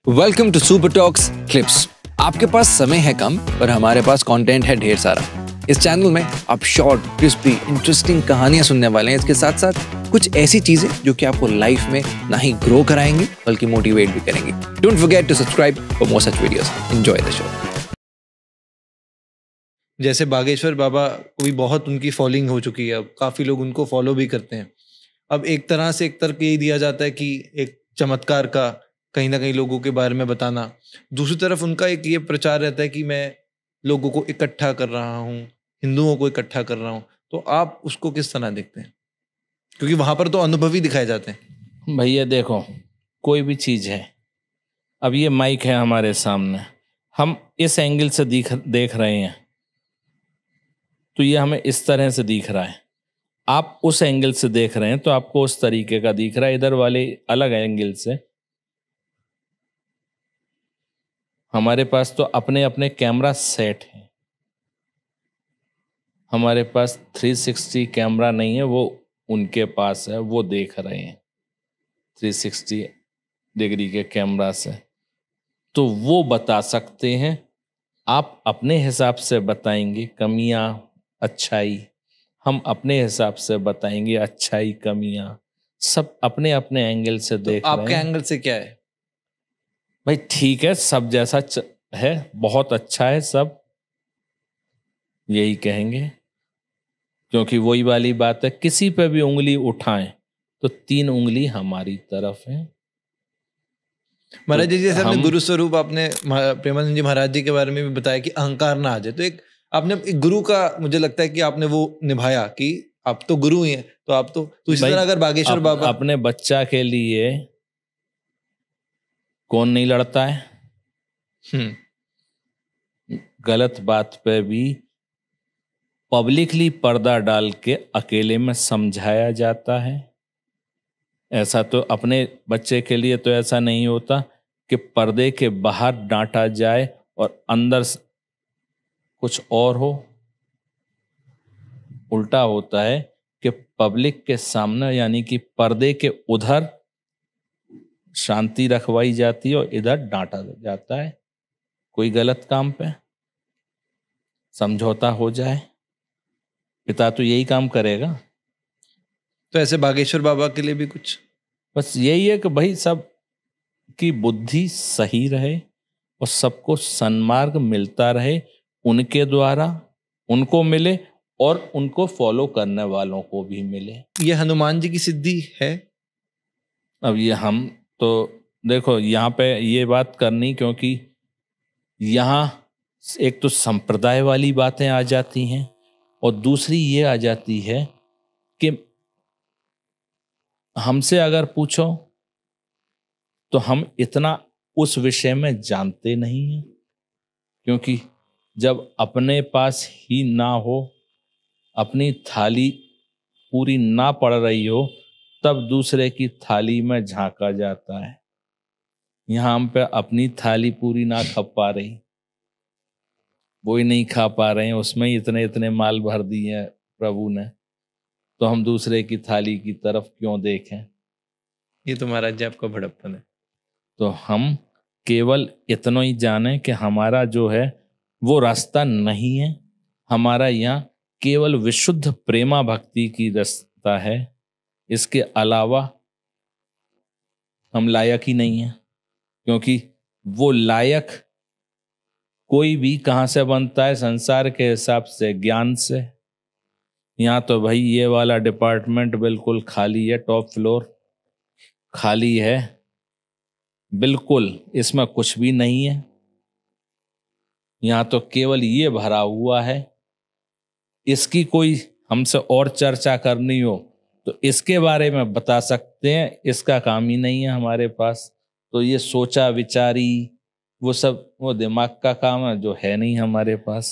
Welcome to Super Talks Clips. आपके पास समय है कम पर हमारे पास कंटेंट है ढेर सारा। इस चैनल में आप शॉर्ट, क्रिस्पी, इंटरेस्टिंग कहानियां सुनने वाले हैं। इसके साथ साथ कुछ ऐसी चीजें जो कि आपको लाइफ में ना ही ग्रो कराएंगी बल्कि मोटिवेट भी करेंगी। Don't forget to subscribe for more such videos. Enjoy the show. जैसे बागेश्वर बाबा को भी बहुत उनकी फॉलोइंग हो चुकी है, अब काफ़ी लोग उनको फॉलो भी करते हैं। अब एक तरह से एक तर्क यही दिया जाता है कि एक चमत्कार का कहीं ना कहीं लोगों के बारे में बताना। दूसरी तरफ उनका एक ये प्रचार रहता है कि मैं लोगों को इकट्ठा कर रहा हूँ, हिंदुओं को इकट्ठा कर रहा हूँ। तो आप उसको किस तरह देखते हैं? क्योंकि वहां पर तो अनुभवी दिखाए जाते हैं। भैया देखो, कोई भी चीज़ है, अब ये माइक है हमारे सामने, हम इस एंगल से देख रहे हैं तो ये हमें इस तरह से दिख रहा है। आप उस एंगल से देख रहे हैं तो आपको उस तरीके का दिख रहा है। इधर वाले अलग एंगल से हमारे पास तो अपने अपने कैमरा सेट हैं। हमारे पास 360 कैमरा नहीं है, वो उनके पास है, वो देख रहे हैं 360 डिग्री के कैमरा से, तो वो बता सकते हैं। आप अपने हिसाब से बताएंगे कमियां, अच्छाई, हम अपने हिसाब से बताएंगे अच्छाई, कमियां, सब अपने अपने एंगल से तो देख आपके रहे हैं। एंगल से क्या है? भाई ठीक है, सब जैसा है, बहुत अच्छा है, सब यही कहेंगे। क्योंकि वही वाली बात है, किसी पे भी उंगली उठाएं तो 3 उंगली हमारी तरफ है। महाराज जी, जैसे आपने हम गुरु स्वरूप, आपने प्रेमानंद जी महाराज जी के बारे में भी बताया कि अहंकार ना आ जाए, तो एक आपने एक गुरु का, मुझे लगता है कि आपने वो निभाया कि आप तो गुरु ही हैं, तो आप तो इसी भाई तरह अगर बागेश्वर बाबा अपने बच्चा के लिए कौन नहीं लड़ता है? गलत बात पे भी पब्लिकली पर्दा डाल के अकेले में समझाया जाता है। ऐसा तो अपने बच्चे के लिए तो ऐसा नहीं होता कि पर्दे के बाहर डांटा जाए और अंदर कुछ और हो। उल्टा होता है कि पब्लिक के सामने यानी कि पर्दे के उधर शांति रखवाई जाती है और इधर डांटा जाता है। कोई गलत काम पे समझौता हो जाए, पिता तो यही काम करेगा। तो ऐसे बागेश्वर बाबा के लिए भी कुछ बस यही है कि भाई सब की बुद्धि सही रहे और सबको सन्मार्ग मिलता रहे, उनके द्वारा उनको मिले और उनको फॉलो करने वालों को भी मिले। ये हनुमान जी की सिद्धि है? अब ये हम तो देखो यहाँ पे ये बात करनी, क्योंकि यहाँ एक तो संप्रदाय वाली बातें आ जाती हैं और दूसरी ये आ जाती है कि हमसे अगर पूछो तो हम इतना उस विषय में जानते नहीं हैं। क्योंकि जब अपने पास ही ना हो, अपनी थाली पूरी ना पड़ रही हो, तब दूसरे की थाली में झांका जाता है। यहाँ हम पे अपनी थाली पूरी ना खप पा रही, वो ही नहीं खा पा रहे हैं, उसमें ही इतने इतने माल भर दिए हैं प्रभु ने, तो हम दूसरे की थाली की तरफ क्यों देखें? ये तो महाराज जी आपका भड़प्पन है। तो हम केवल इतना ही जाने कि हमारा जो है वो रास्ता नहीं है। हमारा यहाँ केवल विशुद्ध प्रेमा भक्ति की रास्ता है। इसके अलावा हम लायक ही नहीं हैं। क्योंकि वो लायक कोई भी कहाँ से बनता है? संसार के हिसाब से, ज्ञान से। यहाँ तो भाई ये वाला डिपार्टमेंट बिल्कुल खाली है, टॉप फ्लोर खाली है बिल्कुल, इसमें कुछ भी नहीं है। यहाँ तो केवल ये भरा हुआ है। इसकी कोई हमसे और चर्चा करनी हो तो इसके बारे में बता सकते हैं, इसका काम ही नहीं है हमारे पास। तो ये सोचा विचारी वो सब वो दिमाग का काम है जो है नहीं हमारे पास।